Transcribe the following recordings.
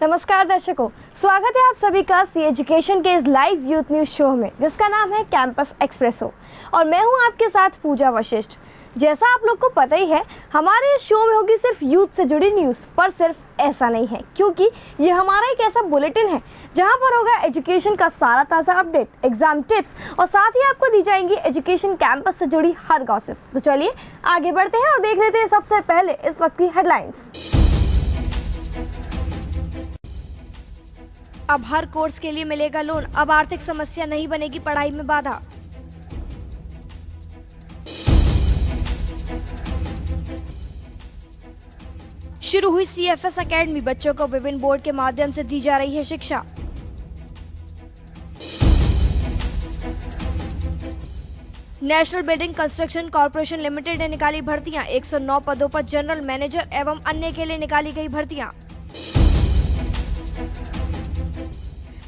नमस्कार दर्शकों, स्वागत है आप सभी का सी एजुकेशन के इस लाइव यूथ न्यूज शो में जिसका नाम है कैंपस एक्सप्रेसो और मैं हूं आपके साथ पूजा वशिष्ठ। जैसा आप लोग को पता ही है, हमारे इस शो में होगी सिर्फ यूथ से जुड़ी न्यूज़, पर सिर्फ ऐसा नहीं है क्योंकि ये हमारा एक ऐसा बुलेटिन है जहां पर होगा एजुकेशन का सारा ताज़ा अपडेट, एग्जाम टिप्स और साथ ही आपको दी जाएंगी एजुकेशन कैंपस से जुड़ी हर गॉसिप। तो चलिए आगे बढ़ते हैं और देख लेते हैं सबसे पहले इस वक्त की हेडलाइंस। अब हर कोर्स के लिए मिलेगा लोन, अब आर्थिक समस्या नहीं बनेगी पढ़ाई में बाधा। शुरू हुई CFS एकेडमी, बच्चों को विभिन्न बोर्ड के माध्यम से दी जा रही है शिक्षा। National building construction corporation limited ने निकाली भर्तियां, 109 पदों पर जनरल मैनेजर एवं अन्य के लिए निकाली गई भर्तियां।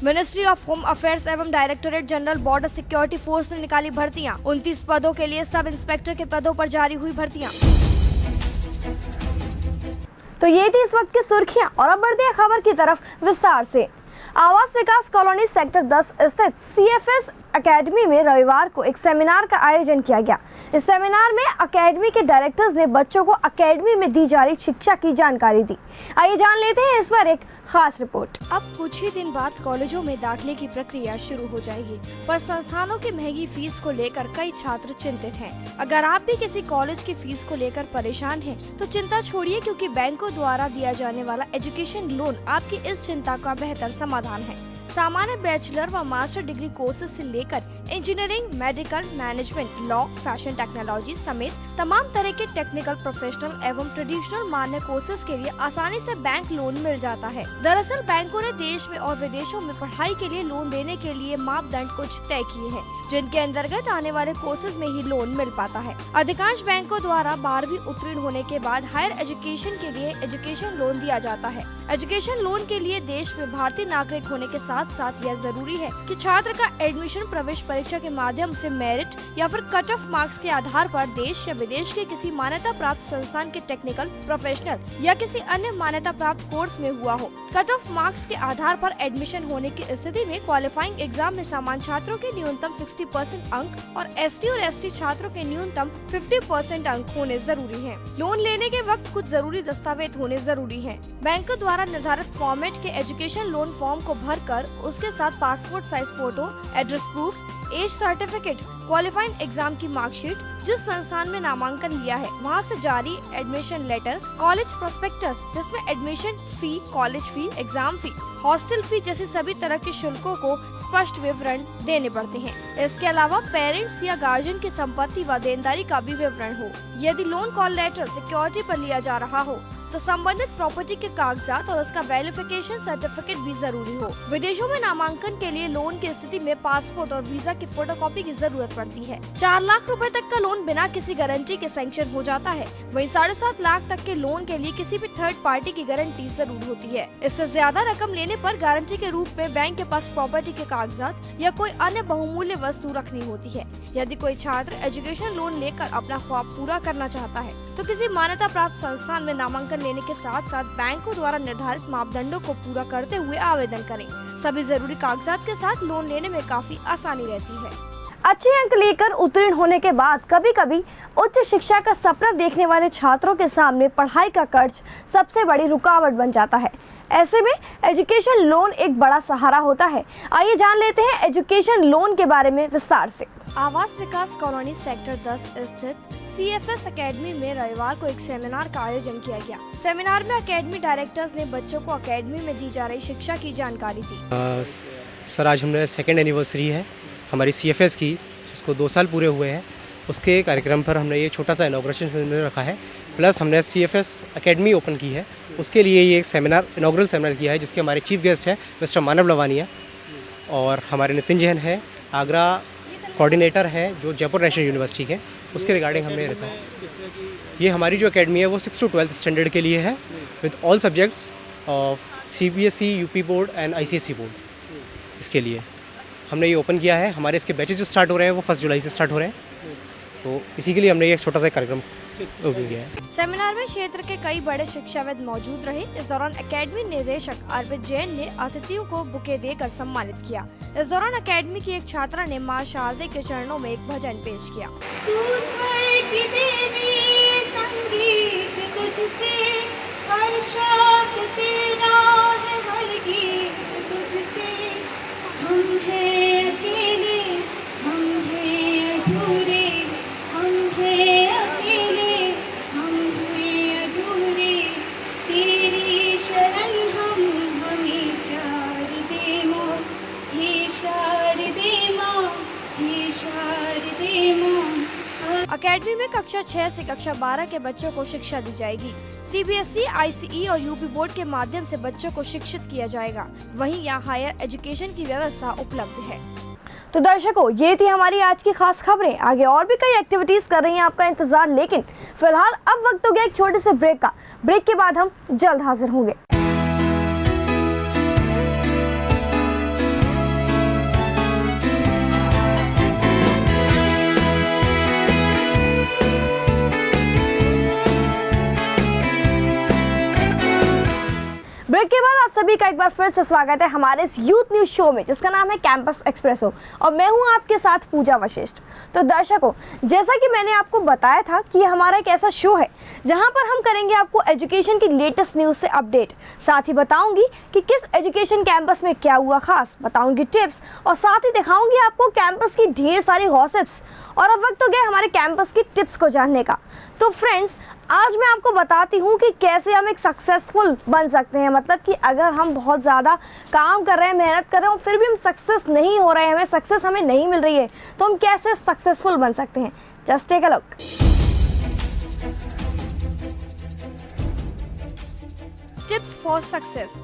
मिनिस्ट्री ऑफ होम अफेयर्स एवं directorate general border security force ने निकाली भर्तियां, 29 पदों के लिए सब इंस्पेक्टर के पदों पर जारी हुई भर्तियां। तो ये थी इस वक्त की सुर्खियां और अब बढ़ते हैं खबर की तरफ विस्तार से। आवास विकास कॉलोनी सेक्टर 10 स्थित CFS एकेडमी में रविवार को एक सेमिनार का आयोजन किया गया। इस सेमिनार में एकेडमी के डायरेक्टर्स ने बच्चों को एकेडमी में दी जा रही शिक्षा की जानकारी दी। आइए जान लेते हैं इस पर एक खास रिपोर्ट। अब कुछ ही दिन बाद कॉलेजों में दाखिले की प्रक्रिया शुरू हो जाएगी, पर संस्थानों की महंगी फीस को लेकर कई छात्र चिंतित हैं। अगर आप भी किसी कॉलेज की फीस को लेकर परेशान हैं, तो चिंता छोड़िए क्योंकि बैंकों द्वारा दिया जाने वाला एजुकेशन लोन आपकी इस चिंता का बेहतर समाधान है। सामान्य बैचलर व मास्टर डिग्री कोर्सेज से लेकर engineering, medical, management, law, fashion technology समेत तमाम तरह के टेक्निकल, प्रोफेशनल एवं ट्रेडिशनल मान्य कोर्सेज के लिए आसानी से बैंक लोन मिल जाता है। दरअसल बैंकों ने देश में और विदेशों में पढ़ाई के लिए लोन देने के लिए मापदंड कुछ तय किए हैं, जिनके अंतर्गत आने वाले कोर्सेज में ही लोन मिल पाता है। अधिकांश बैंकों द्वारा 12वीं उत्तीर्ण होने के बाद हायर एजुकेशन के लिए एजुकेशन लोन दिया जाता है। एजुकेशन लोन के लिए देश में भारतीय नागरिक होने के साथ साथ यह जरूरी है कि छात्र का एडमिशन प्रवेश परीक्षा के माध्यम से मेरिट या फिर कट ऑफ मार्क्स के आधार पर देश या विदेश के किसी मान्यता प्राप्त संस्थान के टेक्निकल, प्रोफेशनल या किसी अन्य मान्यता प्राप्त कोर्स में हुआ हो। कट ऑफ मार्क्स के आधार पर एडमिशन होने की स्थिति में क्वालिफाइंग एग्जाम में सामान्य छात्रों के न्यूनतम 60% अंक और ST और ST छात्रों के न्यूनतम 50% अंक होने जरूरी हैं। लोन लेने के वक्त कुछ जरूरी दस्तावेज होने जरूरी हैं। बैंकों द्वारा निर्धारित फॉर्मेट के एजुकेशन लोन फॉर्म को भरकर उसके साथ passport size photo, address proof, age certificate, qualifying exam की मार्कशीट, जिस संस्थान में नामांकन लिया है वहां से जारी एडमिशन लेटर, कॉलेज प्रोस्पेक्टस जिसमें admission fee, college fee, exam fee, hostel fee जैसे सभी तरह के शुल्कों को स्पष्ट विवरण देने पड़ते हैं। इसके अलावा पेरेंट्स या गार्जियन की संपत्ति व देनदारी का भी विवरण हो। यदि लोन कॉल लेटर सिक्योरिटी पर लिया जा रहा हो तो संबंधित प्रॉपर्टी के कागजात और उसका वेरिफिकेशन सर्टिफिकेट भी जरूरी हो। विदेशों में नामांकन के लिए लोन की स्थिति में पासपोर्ट और वीजा की फोटोकॉपी की जरूरत पड़ती है। 4 लाख रुपए तक का लोन बिना किसी गारंटी के सैंक्शन हो जाता है। वहीं 7.5 लाख तक के लोन के लिए किसी भी थर्ड पार्टी की गारंटी जरूर होती है। इससे ज्यादा रकम लेने पर गारंटी के रूप में बैंक के पास प्रॉपर्टी के कागजात या कोई अन्य बहुमूल्य वस्तु रखनी होती है। यदि कोई छात्र एजुकेशन लोन लेकर अपना ख्वाब पूरा करना चाहता है तो किसी मान्यता प्राप्त संस्थान में नामांकन लेने के साथ साथ बैंकों द्वारा निर्धारित मापदंडों को पूरा करते हुए आवेदन करें। सभी जरूरी कागजात के साथ लोन लेने में काफी आसानी रहती है। अच्छे अंक लेकर उत्तीर्ण होने के बाद कभी कभी उच्च शिक्षा का सपना देखने वाले छात्रों के सामने पढ़ाई का कर्ज सबसे बड़ी रुकावट बन जाता है। ऐसे में एजुकेशन लोन एक बड़ा सहारा होता है। आइए जान लेते हैं एजुकेशन लोन के बारे में विस्तार से। आवास विकास कॉलोनी सेक्टर 10 स्थित CFS एकेडमी में रविवार को एक सेमिनार का आयोजन किया गया। सेमिनार में एकेडमी डायरेक्टर्स ने बच्चों को एकेडमी में दी जा रही शिक्षा की जानकारी दी। सर, आज हमने 2nd एनिवर्सरी है हमारी CFS की, जिसको 2 साल पूरे हुए हैं। उसके कार्यक्रम पर हमने ये छोटा सा इनॉग्रेशन सेमिनार रखा है, प्लस हमने CFS एकेडमी ओपन की है। उसके लिए ये एक सेमिनार, इनॉग्रल सेमिनार किया है, जिसके हमारे चीफ गेस्ट हैं मिस्टर मानव लवानिया और हमारे नितिन जैन हैं, आगरा कोऑर्डिनेटर हैं जो जयपुर नेशनल यूनिवर्सिटी के, उसके रिगार्डिंग हमने रखा है। ये हमारी जो एकेडमी है वो 6 to 12th स्टैंडर्ड के लिए है, with all subjects of CBSE, UP board and ICSE board. इसके लिए हमने ये ओपन किया है। हमारे इसके बैचेज जो स्टार्ट हो रहे हैं वो 1 जुलाई से स्टार्ट हो रहे हैं, तो इसी के लिए हमने ये छोटा सा कार्यक्रम हो गया है। सेमिनार में क्षेत्र के कई बड़े शिक्षाविद मौजूद रहे। इस दौरान एकेडमी निदेशक अर्पित जैन ने अतिथियों को बुके देकर सम्मानित किया। इस दौरान एकेडमी की एक छात्रा ने मां शारदे के चरणों में एक भजन पेश किया। तू स्वर्ग देवी, संगीत तुझसे, हर शब्द तेरा है, हर गीत तुझसे। हम हैं अकेले, हम हैं अधूरे, हम हैं अकेले, हम हैं अधूरे। तेरी शरण हम, हमें प्यार दे माँ, हे शारदे माँ, हे शारदे माँ। अकेडमी में कक्षा 6 से कक्षा 12 के बच्चों को शिक्षा दी जाएगी। सीबीएसई, आईसीई और यूपी बोर्ड के माध्यम से बच्चों को शिक्षित किया जाएगा। वहीं यहाँ हायर एजुकेशन की व्यवस्था उपलब्ध है। तो दर्शकों, ये थी हमारी आज की खास खबरें। आगे और भी कई एक्टिविटीज कर रही हैं आपका इंतजार, लेकिन फिलहाल अब वक्त हो गया एक छोटे से ब्रेक का। ब्रेक के बाद हम जल्द हाजिर होंगे। ब्रेक के बाद आप सभी का एक बार फिर से स्वागत है हमारे इस यूथ न्यूज शो में, जिसका नाम है कैंपस एक्सप्रेसो, और मैं हूं आपके साथ पूजा वशिष्ठ। तो दर्शकों, जैसा कि मैंने आपको बताया था कि ये हमारा एक ऐसा शो है जहां पर हम करेंगे आपको एजुकेशन की लेटेस्ट न्यूज से अपडेट। साथ ही बताऊंगी कि किस एजुकेशन कैंपस में क्या हुआ खास, बताऊंगी टिप्स, और साथ ही दिखाऊंगी आपको कैंपस की ढेर सारी गॉसिप्स। और अब वक्त हो गया हमारे कैंपस की टिप्स को जानने का। तो फ्रेंड्स, आज मैं आपको बताती हूँ कि कैसे हम एक सक्सेसफुल बन सकते हैं। मतलब कि अगर हम बहुत ज़्यादा काम कर रहे हैं, मेहनत कर रहे हैं, फिर भी हम सक्सेस नहीं हो रहे हैं, हमें सक्सेस हमें नहीं मिल रही है, तो हम कैसे सक्सेसफुल बन सकते हैं। Just take a look. Tips for success.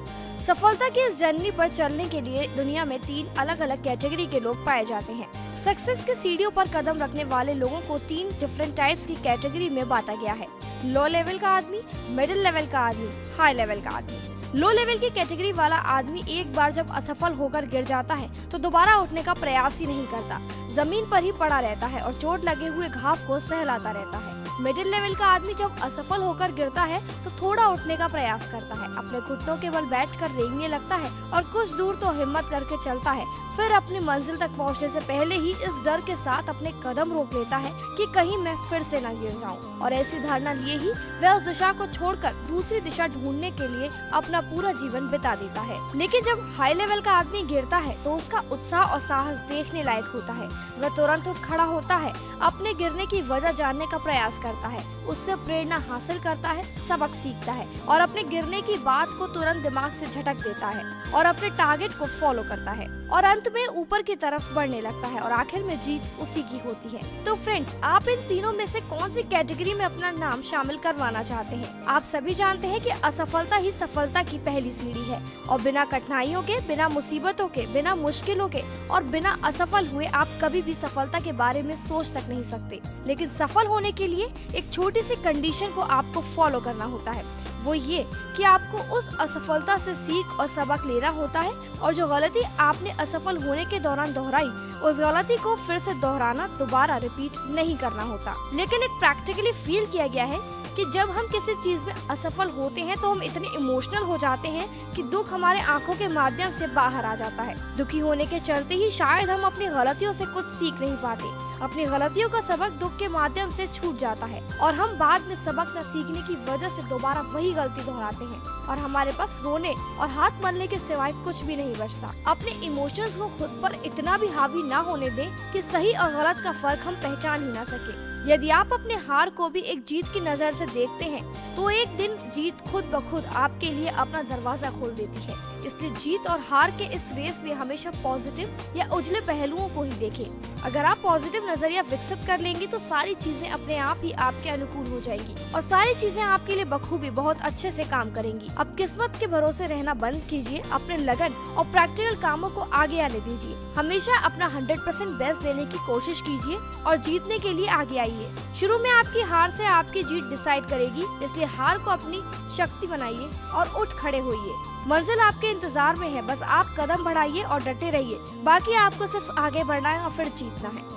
सफलता की इस जर्नी पर चलने के लिए दुनिया में 3 अलग अलग कैटेगरी के लोग पाए जाते हैं। सक्सेस की सीढ़ियों पर कदम रखने वाले लोगों को 3 डिफरेंट टाइप्स की कैटेगरी में बांटा गया है। लो लेवल का आदमी, मिडिल लेवल का आदमी, हाई लेवल का आदमी। लो लेवल की कैटेगरी वाला आदमी एक बार जब असफल होकर गिर जाता है तो दोबारा उठने का प्रयास ही नहीं करता, जमीन पर ही पड़ा रहता है और चोट लगे हुए घाव को सहलाता रहता है। मिडिल लेवल का आदमी जब असफल होकर गिरता है तो थोड़ा उठने का प्रयास करता है, अपने घुटनों के बल बैठकर रेंगने लगता है और कुछ दूर तो हिम्मत करके चलता है, फिर अपनी मंजिल तक पहुंचने से पहले ही इस डर के साथ अपने कदम रोक लेता है कि कहीं मैं फिर से न गिर जाऊं, और ऐसी धारणा लिए ही वह उस दिशा को छोड़कर दूसरी दिशा ढूंढने के लिए अपना पूरा जीवन बिता देता है। लेकिन जब हाई लेवल का आदमी गिरता है तो उसका उत्साह और साहस देखने लायक होता है। वह तुरंत उठ खड़ा होता है, अपने गिरने की वजह जानने का प्रयास करता है, उससे प्रेरणा हासिल करता है, सबक सीखता है और अपने गिरने की बात को तुरंत दिमाग से झटक देता है और अपने टारगेट को फॉलो करता है और अंत में ऊपर की तरफ बढ़ने लगता है और आखिर में जीत उसी की होती है। तो फ्रेंड्स, आप इन तीनों में से कौन सी कैटेगरी में अपना नाम शामिल करवाना चाहते हैं? आप सभी जानते हैं कि असफलता ही सफलता की पहली सीढ़ी है और बिना कठिनाइयों के, बिना मुसीबतों के, बिना मुश्किलों के और बिना असफल हुए आप कभी भी सफलता के बारे में सोच तक नहीं सकते। लेकिन सफल होने के लिए एक छोटी सी कंडीशन को आपको फॉलो करना होता है, वो ये कि आपको उस असफलता से सीख और सबक लेना होता है और जो गलती आपने असफल होने के दौरान दोहराई, उस गलती को फिर से दोहराना, दोबारा रिपीट नहीं करना होता। लेकिन एक प्रैक्टिकली फील किया गया है कि जब हम किसी चीज में असफल होते हैं तो हम इतने इमोशनल हो जाते हैं कि दुख हमारे आंखों के माध्यम से बाहर आ जाता है। दुखी होने के चलते ही शायद हम अपनी गलतियों से कुछ सीख नहीं पाते, अपनी गलतियों का सबक दुख के माध्यम से छूट जाता है और हम बाद में सबक न सीखने की वजह से दोबारा वही गलती दोहराते हैं और हमारे पास रोने और हाथ मलने के सिवाय कुछ भी नहीं बचता। अपने इमोशंस को खुद पर इतना भी हावी ना होने दें कि सही और गलत का फर्क हम पहचान ही ना सके। यदि आप अपने हार को भी एक जीत की नजर से देखते हैं तो एक दिन जीत खुद ब खुद आपके लिए अपना दरवाजा खोल देती है। इसलिए जीत और हार के इस रेस में हमेशा पॉजिटिव या उजले पहलुओं को ही देखें। अगर आप पॉजिटिव नजरिया विकसित कर लेंगी तो सारी चीजें अपने आप ही आपके अनुकूल हो जाएंगी और सारी चीजें आपके लिए बखूबी बहुत अच्छे से काम करेंगी। अब किस्मत के भरोसे रहना बंद कीजिए, अपने लगन और प्रैक्टिकल कामों को आगे आने दीजिए। हमेशा अपना 100% बेस्ट देने की कोशिश कीजिए और जीतने के लिए आगे आइए। शुरू में आपकी हार से आपकी जीत डिसाइड करेगी, इसलिए हार को अपनी शक्ति बनाइए और उठ खड़े होइए। मंजिल आपके इंतजार में है, बस आप कदम बढ़ाइए और डटे रहिए। बाकी आपको सिर्फ आगे बढ़ना है और फिर जीतना है।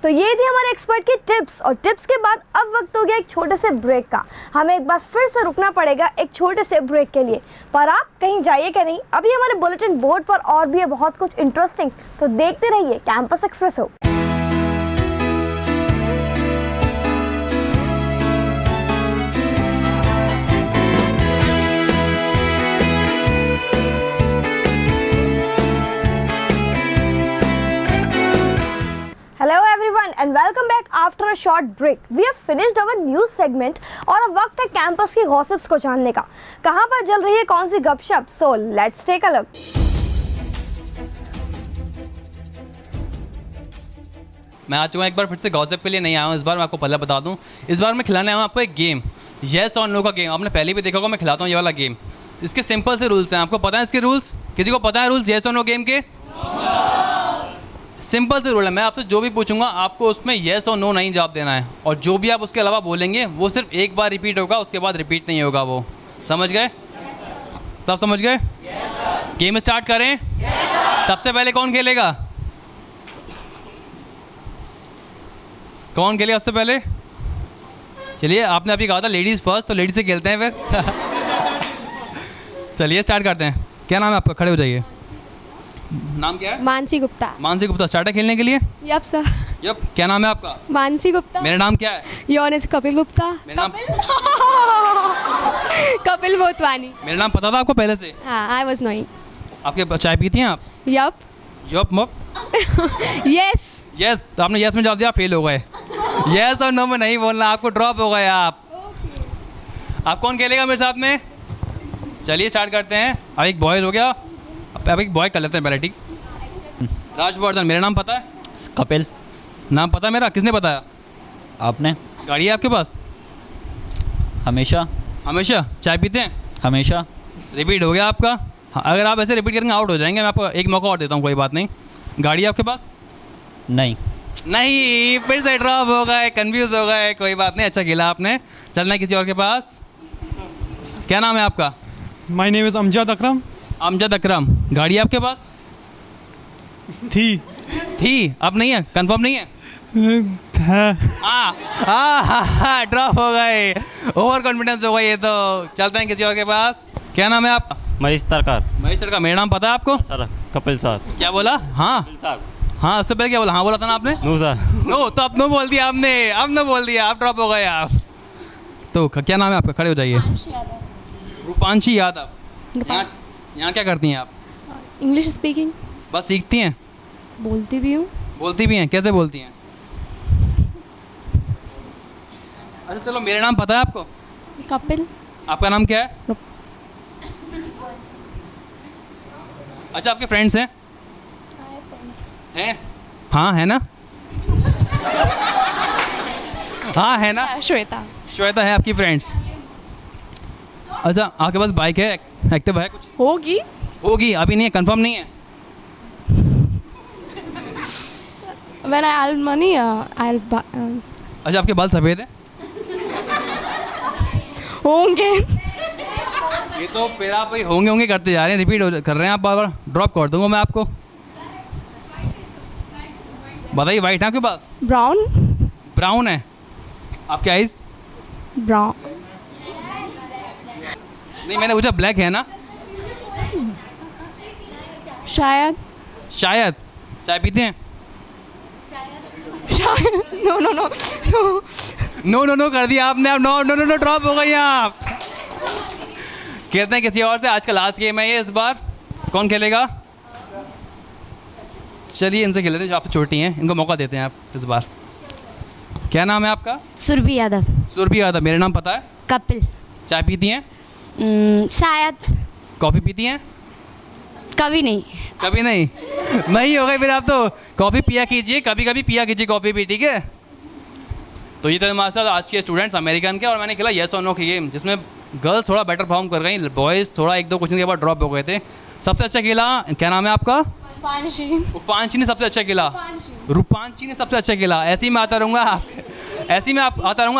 तो ये थी हमारे एक्सपर्ट की टिप्स, और टिप्स के बाद अब वक्त हो गया एक छोटे से ब्रेक का। हमें एक बार फिर से रुकना पड़ेगा एक छोटे से ब्रेक के लिए, पर आप कहीं जाइएगा नहीं, अभी हमारे बुलेटिन बोर्ड पर और भी है बहुत कुछ इंटरेस्टिंग, तो देखते रहिए campus espresso. Hello everyone and welcome back after a short break. We have finished our news segment और अब वक्त है कैंपस की गॉसिप्स को जानने का। कहाँ पर चल रही है कौन सी गपशप? So let's take a look. मैं आ चुका हूँ एक बार फिर से गॉसिप के लिए नहीं आया हूँ इस बार। मैं आपको पहले बता दूँ, इस बार मैं खिलाने आया हूँ आपको एक गेम, येस और नो का गेम। आपने पहले भी देखा होगा मैं खिलाता हूँ ये वाला गेम। इसके सिंपल से रूल्स हैं, आपको पता है इसके रूल्स? किसी को पता है रूल्स येस और नो गेम के? सिंपल से रूल है, मैं आपसे जो भी पूछूंगा आपको उसमें येस और नो नहीं जवाब देना है, और जो भी आप उसके अलावा बोलेंगे वो सिर्फ एक बार रिपीट होगा, उसके बाद रिपीट नहीं होगा वो। समझ गए? सब समझ गए? गेम स्टार्ट करें? सबसे पहले कौन खेलेगा? कौन खेलेगा सबसे पहले? चलिए, आपने अभी कहा था लेडीज़ फर्स्ट, तो लेडीज़ से खेलते हैं फिर। चलिए स्टार्ट करते हैं। क्या नाम है आपका? खड़े हो जाइए। नाम क्या है? मानसी गुप्ता। मानसी गुप्ता। स्टार्ट है खेलने के लिए? Yep sir. यप। क्या नाम है आपका? मानसी गुप्ता। मेरा नाम क्या है? Your name Kapil Gupta. मेरा नाम कपिल मोतवानी। मेरा नाम पता था आपको पहले से? हाँ, आई वाज नोइंग। आपके चाय पीती हैं आप? यप। यप मप। यस। यस। तो आपने यस में जवाब दिया, फेल हो गए। यस और नो में नहीं बोलना, आपको ड्रॉप हो गए आप। आप कौन खेलेगा मेरे साथ में? चलिए स्टार्ट करते हैं। अब एक बॉय हो गया, अब एक बॉय कर लेते हैं पहले, ठीक? राजवर्धन। मेरा नाम पता है? कपिल। नाम पता है मेरा? किसने बताया? आपने? गाड़ी है आपके पास? हमेशा। हमेशा। चाय पीते हैं? हमेशा। रिपीट हो गया आपका। हाँ, अगर आप ऐसे रिपीट करेंगे आउट हो जाएंगे। मैं आपको एक मौका और देता हूँ, कोई बात नहीं। गाड़ी है आपके पास? नहीं। नहीं, फिर से ड्रॉप हो गए, कन्फ्यूज हो गए। कोई बात नहीं, अच्छा खेला आपने। चलना है किसी और के पास। क्या नाम है आपका? माय नेम इज़ अमजद अकरम। अमजद अकरम। गाड़ी है आपके पास? थी, अब नहीं है? कंफर्म नहीं है? ड्रॉप हो गए, ओवर कॉन्फिडेंस हो गई ये तो। चलते हैं किसी और के पास। क्या नाम है आपका? महेश तरकार। महेश तड़का। मेरा नाम पता है आपको? Sir Kapil sir. क्या बोला? हाँ हाँ, उससे पहले क्या बोला? हाँ बोला था ना आपने? No sir. नो, तो अब नो बोल दिया आपने, अब नो बोल दिया, आप ड्रॉप हो गए आप। तो क्या नाम है आपका? खड़े हो जाइए। रूपांशी यादव। यहाँ क्या करती हैं आप? English speaking. बस सीखती हैं? बोलती भी हूँ। बोलती भी हैं? कैसे बोलती हैं? अच्छा चलो, मेरा नाम पता है आपको? कपिल। आपका नाम क्या है? अच्छा, आपके फ्रेंड्स हैं? हैं? हाँ है ना? हाँ है ना? श्वेता। श्वेता है आपकी फ्रेंड्स। अच्छा, आपके पास बाइक है, एक्टिव है? कुछ होगी, अभी नहीं है, कंफर्म नहीं है? When I earn money, I'll buy. अच्छा, आपके बाल सफ़ेद है? होंगे। ये तो फिर आप भाई होंगे करते जा रहे हैं, रिपीट कर रहे हैं आप बार बार। ड्रॉप कर दूंगा मैं आपको। बताइए, वाइट है आपके बाल? ब्राउन। ब्राउन है। आपके आइज? ब्राउन। नहीं, मैंने पूछा ब्लैक है ना? शायद। चाय पीते हैं? शायद। नो कर दिया आपने। अब नो ड्रॉप हो गई आप। खेलते हैं किसी और से। आज का लास्ट गेम है ये इस बार। कौन खेलेगा? चलिए इनसे खेलते हैं जो आपसे छोटी हैं, इनको मौका देते हैं आप इस बार। क्या नाम है आपका? सुरभि यादव। सुरभि यादव। मेरा नाम पता है? कपिल। चाय पीती हैं? शायद। कॉफ़ी पीती हैं? कभी नहीं। कभी नहीं? नहीं हो गई फिर आप तो। कॉफ़ी पिया कीजिए, कभी पिया कीजिए कॉफ़ी भी, ठीक है? तो ये थे हमारे साथ आज के स्टूडेंट्स अमेरिकन के, और मैंने खेला येस और नो की गेम, जिसमें गर्ल्स थोड़ा बेटर परफॉर्म कर गई, बॉयज़ थोड़ा एक दो क्वेश्चन के बाद ड्रॉप हो गए थे। सबसे अच्छा खेला, क्या नाम है आपका? रूपांशी ने सबसे अच्छा खेला। रूपांशी ने सबसे अच्छा खेला। ऐसे ही मैं आता रहूँगा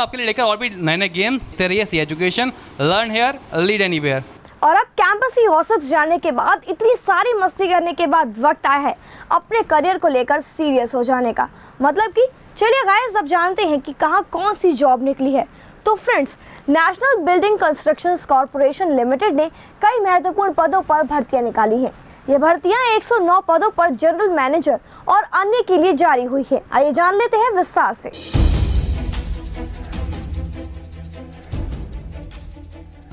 आपके लिए लेकर और भी नए नए गेम। रहिए C education, learn here, lead anywhere. और अब कैंपस की गॉसिप्स जानने के बाद, इतनी सारी मस्ती करने के बाद वक्त आया है अपने करियर को लेकर सीरियस हो जाने का। मतलब कि चलिए गाइस, अब जानते हैं कि कहाँ कौन सी जॉब निकली है। तो friends, national building construction corporation limited ने कई महत्वपूर्ण पदों पर भर्तियां निकाली हैं। ये भर्तियां 109 पदों पर जनरल मैनेजर और अन्य के लिए जारी हुई है। आइए जान लेते हैं विस्तार से।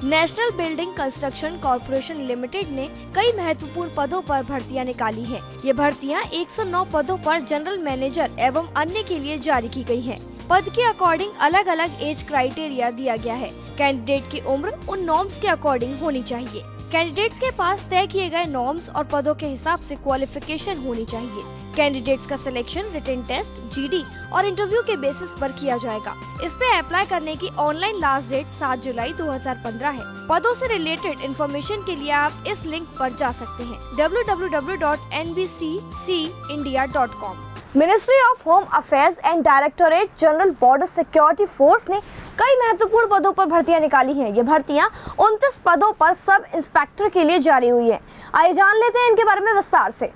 National building construction corporation limited ने कई महत्वपूर्ण पदों पर भर्तियां निकाली हैं। ये भर्तियां 109 पदों पर जनरल मैनेजर एवं अन्य के लिए जारी की गई हैं। पद के अकॉर्डिंग अलग अलग एज क्राइटेरिया दिया गया है। कैंडिडेट की उम्र उन नॉर्म्स के अकॉर्डिंग होनी चाहिए। कैंडिडेट्स के पास तय किए गए नॉर्म्स और पदों के हिसाब से क्वालिफिकेशन होनी चाहिए। कैंडिडेट्स का सिलेक्शन रिटन टेस्ट, जीडी और इंटरव्यू के बेसिस पर किया जाएगा। इस पे अप्लाई करने की ऑनलाइन लास्ट डेट 7 जुलाई 2015 है। पदों से रिलेटेड इन्फॉर्मेशन के लिए आप इस लिंक पर जा सकते हैं www.nbccindia.com। Ministry of home affairs and directorate general border security force ने कई महत्वपूर्ण पदों पर भर्तियां निकाली हैं। ये भर्तियां 29 पदों पर सब इंस्पेक्टर के लिए जारी हुई है। आइए जान लेते हैं इनके बारे में विस्तार से।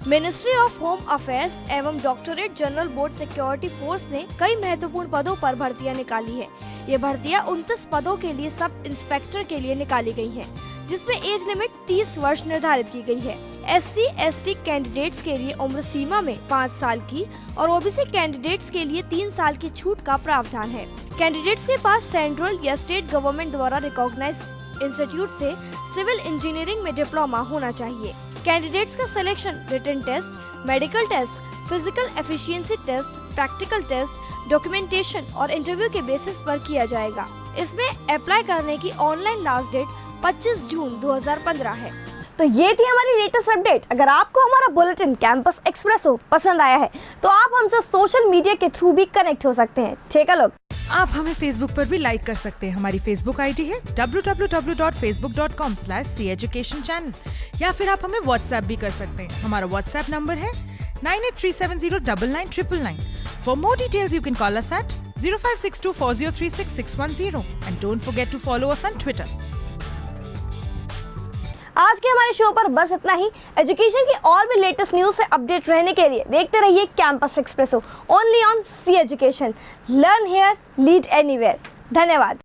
मिनिस्ट्री ऑफ होम अफेयर्स एवं directorate general board security force ने कई महत्वपूर्ण पदों पर भर्तियां निकाली है। ये भर्तियां 29 पदों के लिए सब इंस्पेक्टर के लिए निकाली गई हैं, जिसमें एज लिमिट 30 वर्ष निर्धारित की गई है। SC/ST कैंडिडेट्स के लिए उम्र सीमा में 5 साल की और OBC कैंडिडेट्स के लिए 3 साल की छूट का प्रावधान है। कैंडिडेट्स के पास सेंट्रल या स्टेट गवर्नमेंट द्वारा रिकॉग्नाइज्ड इंस्टीट्यूट से सिविल इंजीनियरिंग में डिप्लोमा होना चाहिए। कैंडिडेट्स का selection written test, medical test, physical efficiency test, practical test, documentation और इंटरव्यू के बेसिस पर किया जाएगा। इसमें अप्लाई करने की ऑनलाइन लास्ट डेट 25 जून 2015 है। तो ये थी हमारी लेटेस्ट अपडेट। अगर आपको हमारा बुलेटिन कैंपस एक्सप्रेसो पसंद आया है तो आप हमसे सोशल मीडिया के थ्रू भी कनेक्ट हो सकते हैं। ठीक है लोग, आप हमें फेसबुक पर भी लाइक कर सकते हैं। हमारी फेसबुक आईडी है www.facebook.com/ceducation या फिर आप हमें व्हाट्सएप भी कर सकते हैं। हमारा व्हाट्सएप नंबर है 9837099999। For more details, you can call us at 05624036 and don't forget to follow us on Twitter. आज के हमारे शो पर बस इतना ही। एजुकेशन की और भी लेटेस्ट न्यूज से अपडेट रहने के लिए देखते रहिए campus expresso, only on C education. Learn here, lead anywhere. धन्यवाद।